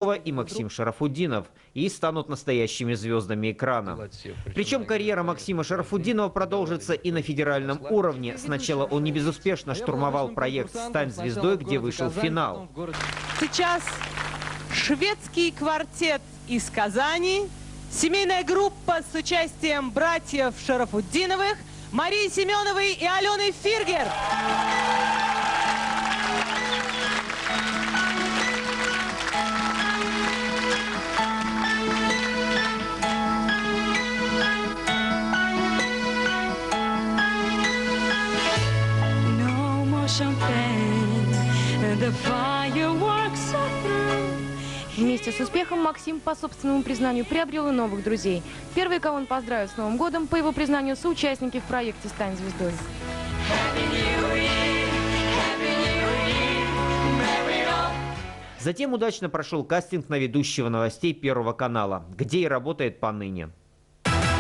и Максим Шарафутдинов и станут настоящими звездами экрана. Причем карьера Максима Шарафутдинова продолжится и на федеральном уровне. Сначала он не безуспешно штурмовал проект «Стань звездой», где вышел в финал. Сейчас шведский квартет из Казани, семейная группа с участием братьев Шарафутдиновых, Марии Семеновой и Алены Фиргер. Вместе с успехом Максим, по собственному признанию, приобрел и новых друзей. Первые, кого он поздравит с Новым годом, по его признанию, соучастники в проекте «Стань звездой». Затем удачно прошел кастинг на ведущего новостей Первого канала, где и работает поныне.